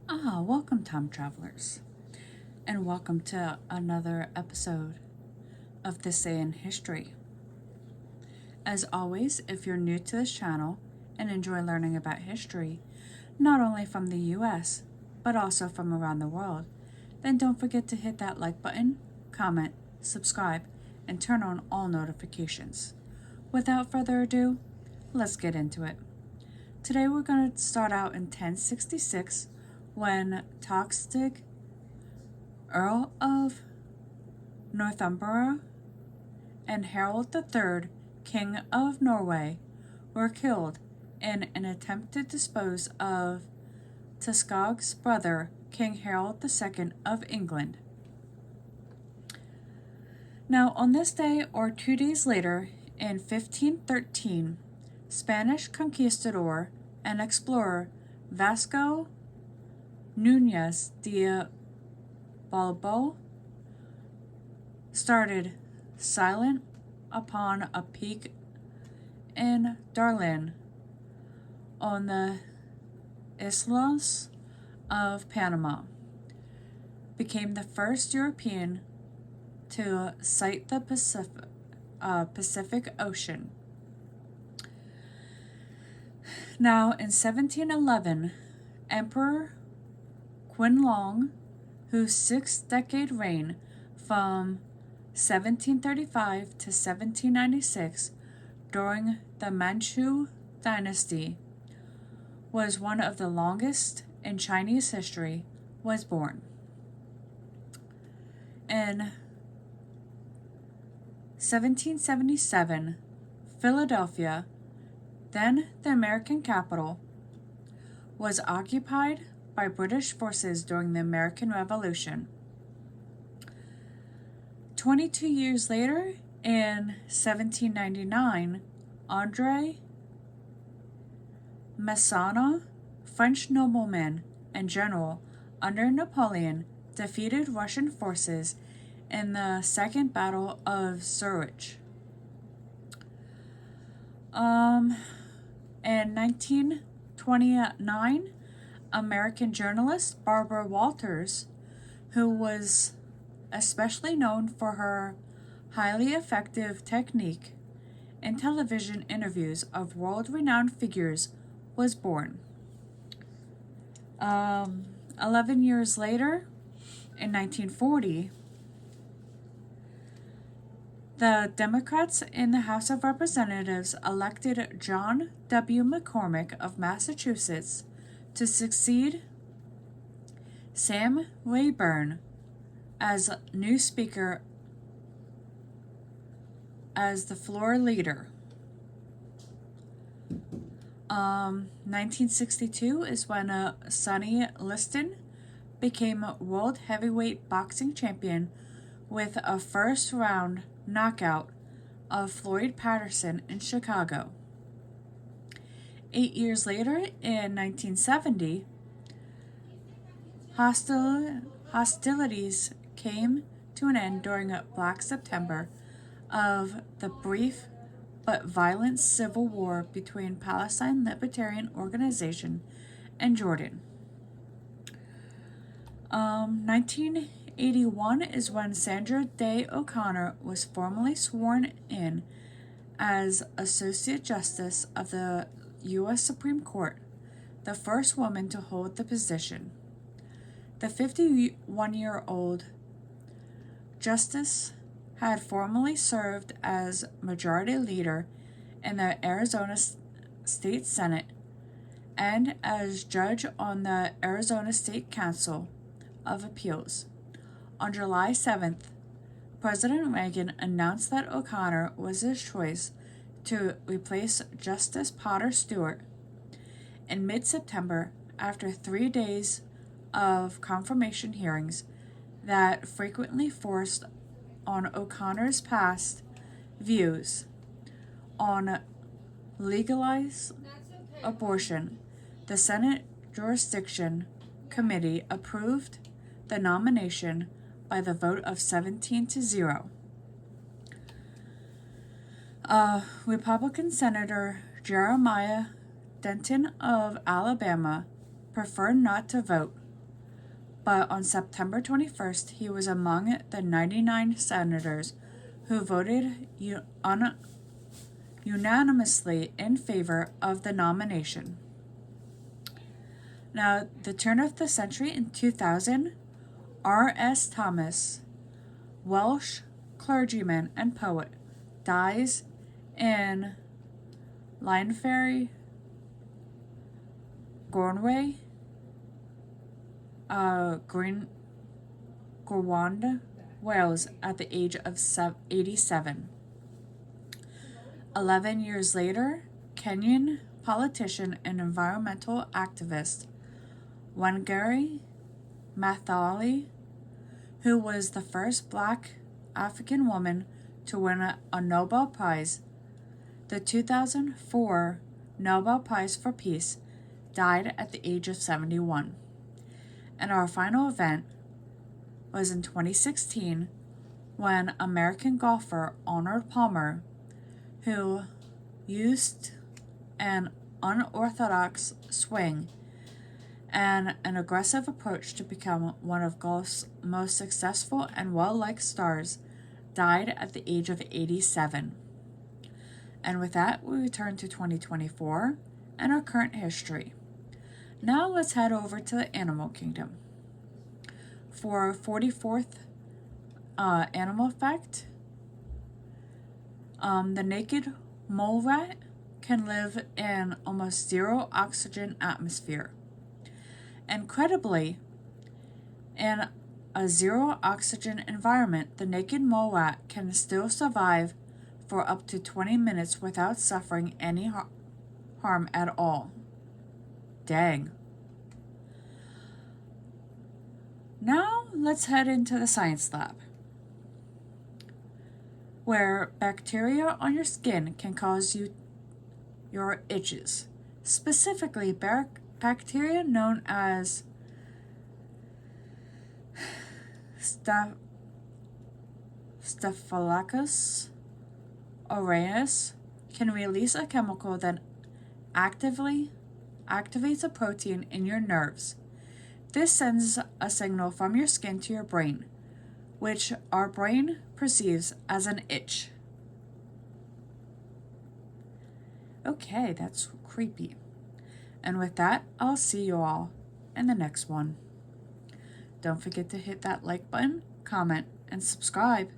Welcome, time travelers, and welcome to another episode of This Day in History. As always, if you're new to this channel and enjoy learning about history, not only from the US, but also from around the world, then don't forget to hit that like button, comment, subscribe, and turn on all notifications. Without further ado, let's get into it. Today we're going to start out in 1066 when Toxtig, Earl of Northumbria, and Harold III, King of Norway, were killed in an attempt to dispose of Toscog's brother, King Harold II of England. Now, on this day, or 2 days later, in 1513, Spanish conquistador and explorer Vasco Núñez de Balboa started silent upon a peak in Darien on the Islas of Panama, became the first European to sight the Pacific Ocean. Now, in 1711, Emperor Qianlong, whose six-decade reign from 1735 to 1796 during the Manchu dynasty was one of the longest in Chinese history, was born. In 1777, Philadelphia, then the American capital, was occupied by British forces during the American Revolution. 22 years later, in 1799, André Massena, French nobleman and general under Napoleon, defeated Russian forces in the Second Battle of Zurich. In 1929, American journalist Barbara Walters, who was especially known for her highly effective technique in television interviews of world-renowned figures, was born. 11 years later, in 1940, the Democrats in the House of Representatives elected John W. McCormick of Massachusetts to succeed Sam Rayburn as new Speaker as the floor leader. 1962 is when Sonny Liston became world heavyweight boxing champion with a first-round knockout of Floyd Patterson in Chicago. 8 years later, in 1970, hostilities came to an end during a Black September of the brief but violent civil war between Palestine Liberation Organization and Jordan. 1981 is when Sandra Day O'Connor was formally sworn in as Associate Justice of the U.S. Supreme Court, the first woman to hold the position. The 51-year-old justice had formerly served as Majority Leader in the Arizona State Senate and as judge on the Arizona State Council of Appeals. On July 7th, President Reagan announced that O'Connor was his choice to replace Justice Potter Stewart. In mid-September, after 3 days of confirmation hearings that frequently forced on O'Connor's past views on legalized abortion, the Senate Jurisdiction Committee approved the nomination by the vote of 17-0. Republican Senator Jeremiah Denton of Alabama preferred not to vote, but on September 21st, he was among the 99 senators who voted unanimously in favor of the nomination. Now, the turn of the century in 2000, R.S. Thomas, Welsh clergyman and poet, dies in Llanfair, Gornway, Gowanda, Wales, at the age of 87. 11 years later, Kenyan politician and environmental activist Wangari Maathai, who was the first Black African woman to win a Nobel Prize, the 2004 Nobel Prize for Peace, died at the age of 71. And our final event was in 2016 when American golfer Arnold Palmer, who used an unorthodox swing and an aggressive approach to become one of golf's most successful and well-liked stars, died at the age of 87. And with that, we return to 2024 and our current history. Now let's head over to the animal kingdom. For our 44th animal fact, the naked mole rat can live in almost zero oxygen atmosphere. Incredibly, in a zero oxygen environment, the naked mole rat can still survive for up to 20 minutes without suffering any harm at all. Dang. Now let's head into the science lab, where bacteria on your skin can cause your itches. Specifically, bacteria known as Staphylococcus aureus can release a chemical that actively activates a protein in your nerves. This sends a signal from your skin to your brain, which our brain perceives as an itch. Okay, that's creepy. And with that, I'll see you all in the next one. Don't forget to hit that like button, comment, and subscribe.